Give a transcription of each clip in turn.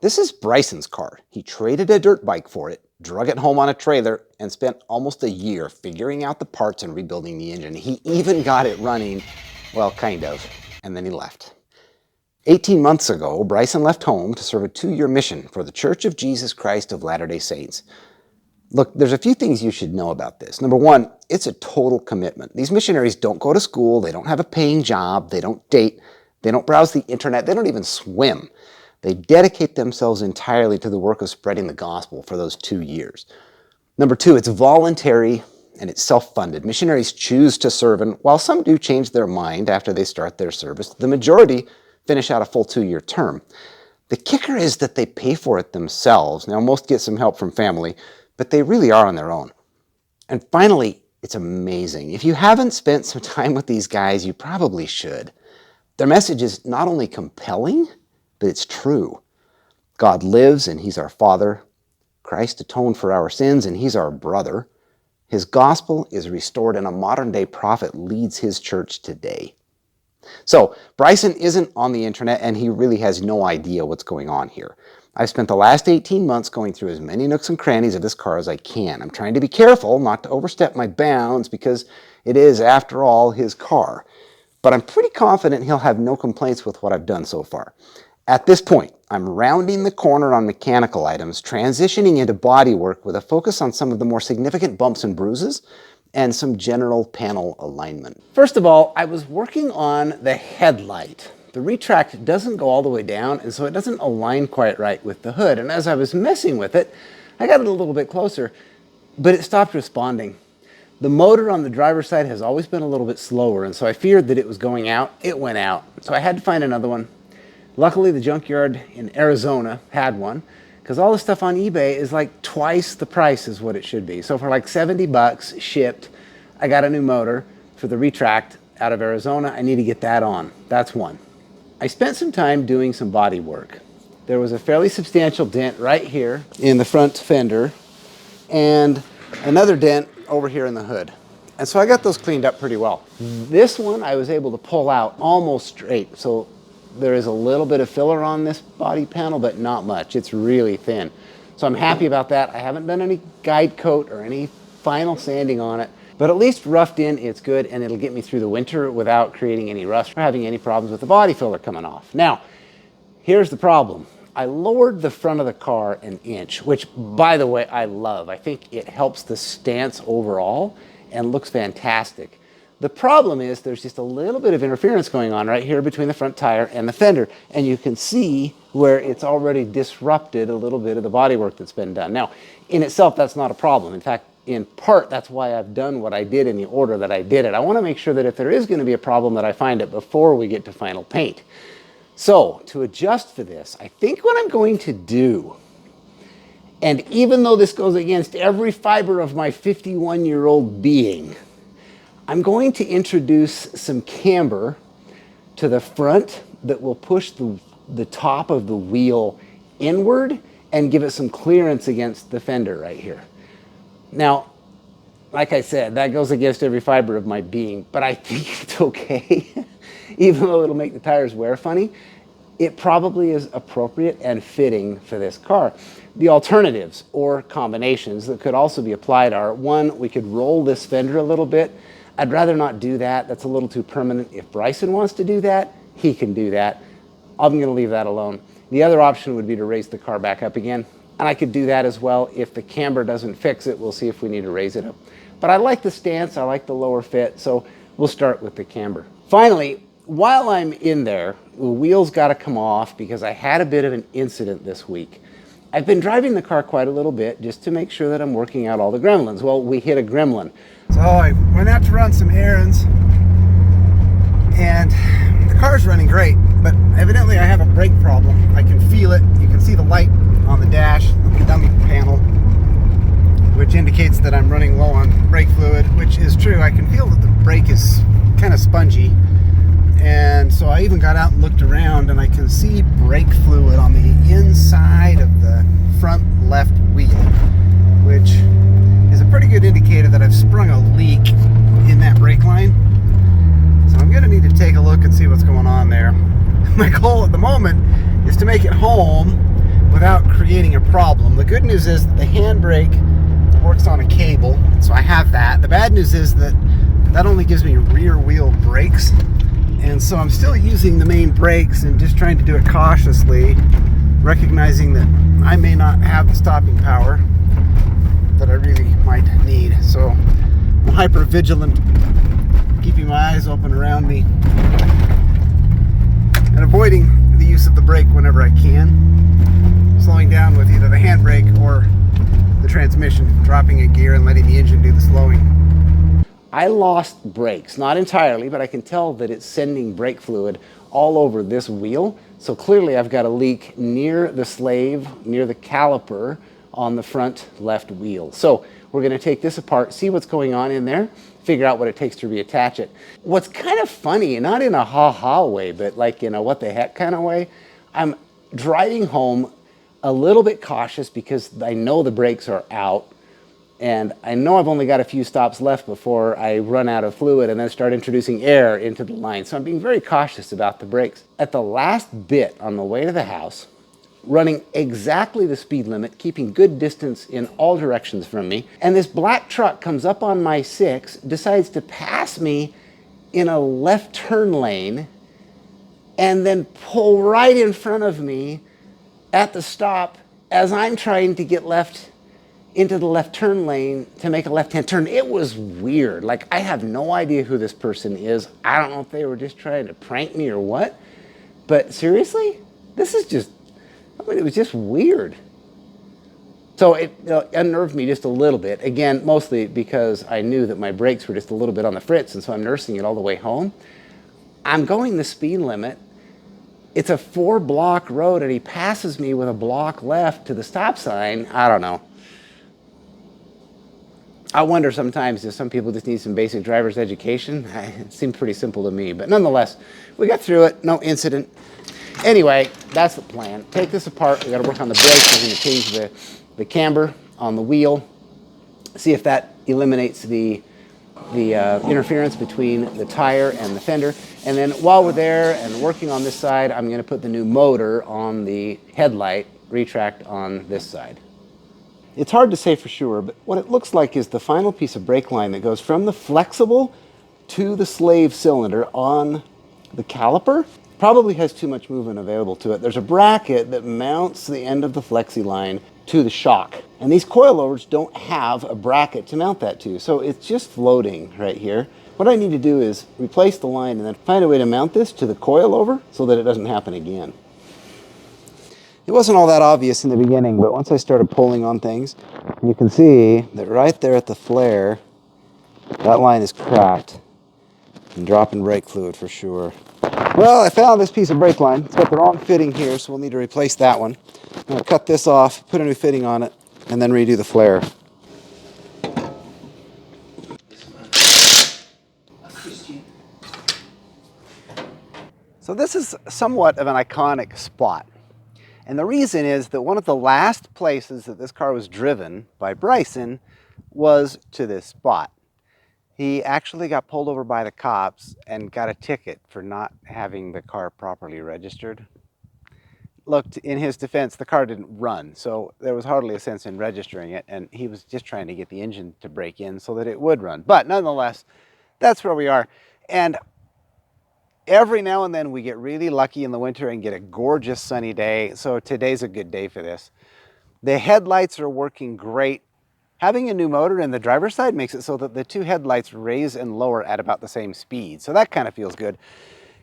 This is Bryson's car. He traded a dirt bike for it, drug it home on a trailer, and spent almost a year figuring out the parts and rebuilding the engine. He even got it running, well, kind of, and then he left. 18 months ago, Bryson left home to serve a 2-year mission for the Church of Jesus Christ of Latter-day Saints. Look, there's a few things you should know about this. Number one, it's a total commitment. These missionaries don't go to school, they don't have a paying job, they don't date, they don't browse the internet, they don't even swim. They dedicate themselves entirely to the work of spreading the gospel for those 2 years. Number two, it's voluntary and it's self-funded. Missionaries choose to serve, and while some do change their mind after they start their service, the majority finish out a full 2-year term. The kicker is that they pay for it themselves. Now, most get some help from family, but they really are on their own. And finally, it's amazing. If you haven't spent some time with these guys, you probably should. Their message is not only compelling, but it's true. God lives and He's our Father. Christ atoned for our sins and He's our brother. His gospel is restored and a modern-day prophet leads His church today. So, Bryson isn't on the internet and he really has no idea what's going on here. I've spent the last 18 months going through as many nooks and crannies of this car as I can. I'm trying to be careful not to overstep my bounds because it is, after all, his car. But I'm pretty confident he'll have no complaints with what I've done so far. At this point, I'm rounding the corner on mechanical items, transitioning into body work with a focus on some of the more significant bumps and bruises and some general panel alignment. First of all, I was working on the headlight. The retract doesn't go all the way down, and so it doesn't align quite right with the hood. And as I was messing with it, I got it a little bit closer, but it stopped responding. The motor on the driver's side has always been a little bit slower, and so I feared that it was going out. It went out, so I had to find another one. Luckily, the junkyard in Arizona had one, because all the stuff on eBay is like twice the price is what it should be. So for like 70 bucks shipped, I got a new motor for the retract out of Arizona. I need to get that on. That's one. I spent some time doing some body work. There was a fairly substantial dent right here in the front fender and another dent over here in the hood. And so I got those cleaned up pretty well. This one I was able to pull out almost straight. So there is a little bit of filler on this body panel, but not much. It's really thin. So I'm happy about that. I haven't done any guide coat or any final sanding on it, but at least roughed in, it's good, and it'll get me through the winter without creating any rust or having any problems with the body filler coming off. Now, here's the problem. I lowered the front of the car an inch, which, by the way, I love. I think it helps the stance overall and looks fantastic. The problem is there's just a little bit of interference going on right here between the front tire and the fender, and you can see where it's already disrupted a little bit of the bodywork that's been done. Now, in itself, that's not a problem. In fact, in part, that's why I've done what I did in the order that I did it. I want to make sure that if there is going to be a problem that I find it before we get to final paint. So, to adjust for this, I think what I'm going to do, and even though this goes against every fiber of my 51-year-old being, I'm going to introduce some camber to the front that will push the top of the wheel inward and give it some clearance against the fender right here. Now, like I said, that goes against every fiber of my being, but I think it's okay. Even though it'll make the tires wear funny, it probably is appropriate and fitting for this car. The alternatives or combinations that could also be applied are, one, we could roll this fender a little bit. I'd rather not do that. That's a little too permanent. If Bryson wants to do that, he can do that. I'm going to leave that alone. The other option would be to raise the car back up again, and I could do that as well. If the camber doesn't fix it, we'll see if we need to raise it up. But I like the stance, I like the lower fit, so we'll start with the camber. Finally, while I'm in there, the wheels got to come off because I had a bit of an incident this week. I've been driving the car quite a little bit just to make sure that I'm working out all the gremlins. Well, we hit a gremlin. So I went out to run some errands, and the car's running great, but evidently I have a brake problem. I can feel it. You can see the light on the dash, the dummy panel, which indicates that I'm running low on brake fluid, which is true. I can feel that the brake is kind of spongy, and so I even got out and looked around, and I can see brake fluid on the inside of the front left wheel, which is a pretty good indicator that I've sprung a leak in that brake line. So I'm going to need to take a look and see what's going on there. My goal at the moment is to make it home problem. The good news is that the handbrake works on a cable, so I have that. The bad news is that that only gives me rear wheel brakes, and so I'm still using the main brakes and just trying to do it cautiously, recognizing that I may not have the stopping power that I really might need. So I'm hyper vigilant, keeping my eyes open around me and avoiding the use of the brake whenever I can, slowing down with either the handbrake or the transmission, dropping a gear and letting the engine do the slowing. I lost brakes, not entirely, but I can tell that it's sending brake fluid all over this wheel. So clearly I've got a leak near the slave, near the caliper on the front left wheel. So we're going to take this apart, see what's going on in there, figure out what it takes to reattach it. What's kind of funny, not in a ha-ha way, but like in a what the heck kind of way, I'm driving home a little bit cautious because I know the brakes are out, and I know I've only got a few stops left before I run out of fluid and then start introducing air into the line. So I'm being very cautious about the brakes. At the last bit on the way to the house, running exactly the speed limit, keeping good distance in all directions from me, and this black truck comes up on my 6, decides to pass me in a left turn lane, and then pull right in front of me at the stop as I'm trying to get left into the left turn lane to make a left-hand turn. It was weird. Like, I have no idea who this person is. I don't know if they were just trying to prank me or what, but seriously, this is just, I mean, it was just weird. So it unnerved me just a little bit. Again, mostly because I knew that my brakes were just a little bit on the fritz, and so I'm nursing it all the way home. I'm going the speed limit. It's a 4-block road, and he passes me with a block left to the stop sign. I don't know. I wonder sometimes if some people just need some basic driver's education. It seemed pretty simple to me, but nonetheless, we got through it, no incident. Anyway, that's the plan. Take this apart. We got to work on the brakes. We're going to change the camber on the wheel, see if that eliminates the interference between the tire and the fender. And then while we're there and working on this side, I'm going to put the new motor on the headlight retract on this side. It's hard to say for sure, but what it looks like is the final piece of brake line that goes from the flexible to the slave cylinder on the caliper probably has too much movement available to it. There's a bracket that mounts the end of the flexi line to the shock, and these coilovers don't have a bracket to mount that to, so it's just floating right here. What I need to do is replace the line and then find a way to mount this to the coilover so that it doesn't happen again. It wasn't all that obvious in the beginning, but once I started pulling on things, you can see that right there at the flare, that line is cracked and dropping brake fluid for sure. Well, I found this piece of brake line. It's got the wrong fitting here, so we'll need to replace that one. I'm going to cut this off, put a new fitting on it, and then redo the flare. So this is somewhat of an iconic spot. And the reason is that one of the last places that this car was driven by Bryson was to this spot. He actually got pulled over by the cops and got a ticket for not having the car properly registered. Look, in his defense, the car didn't run, so there was hardly a sense in registering it, and he was just trying to get the engine to break in so that it would run. But nonetheless, that's where we are. And every now and then we get really lucky in the winter and get a gorgeous sunny day, so today's a good day for this. The headlights are working great. Having a new motor in the driver's side makes it so that the two headlights raise and lower at about the same speed, so that kind of feels good.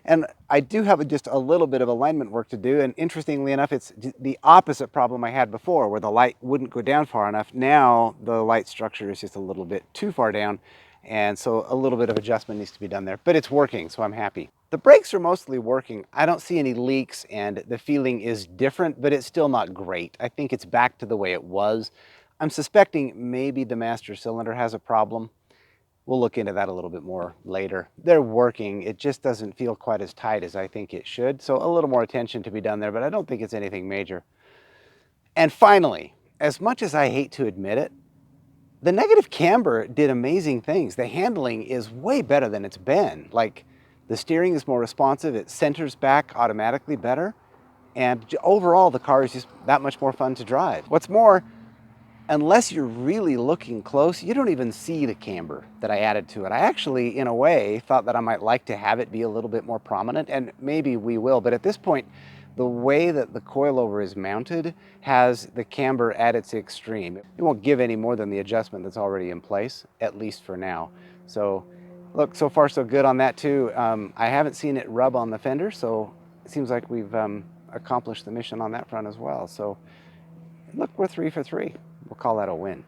And I do have just a little bit of alignment work to do, and interestingly enough, it's the opposite problem I had before, where the light wouldn't go down far enough. Now the light structure is just a little bit too far down, and so a little bit of adjustment needs to be done there, but it's working, so I'm happy. The brakes are mostly working. I don't see any leaks, and the feeling is different, but it's still not great. I think it's back to the way it was. I'm suspecting maybe the master cylinder has a problem. We'll look into that a little bit more later. They're working. It just doesn't feel quite as tight as I think it should, so a little more attention to be done there, but I don't think it's anything major. And finally, as much as I hate to admit it, the negative camber did amazing things. The handling is way better than it's been. Like, the steering is more responsive. It centers back automatically better. And overall, the car is just that much more fun to drive. What's more, unless you're really looking close, you don't even see the camber that I added to it. I actually, in a way, thought that I might like to have it be a little bit more prominent, and maybe we will, but at this point, the way that the coilover is mounted has the camber at its extreme. It won't give any more than the adjustment that's already in place, at least for now. So look, so far so good on that too. I haven't seen it rub on the fender, so it seems like we've accomplished the mission on that front as well. So look, we're 3 for 3. We'll call that a win.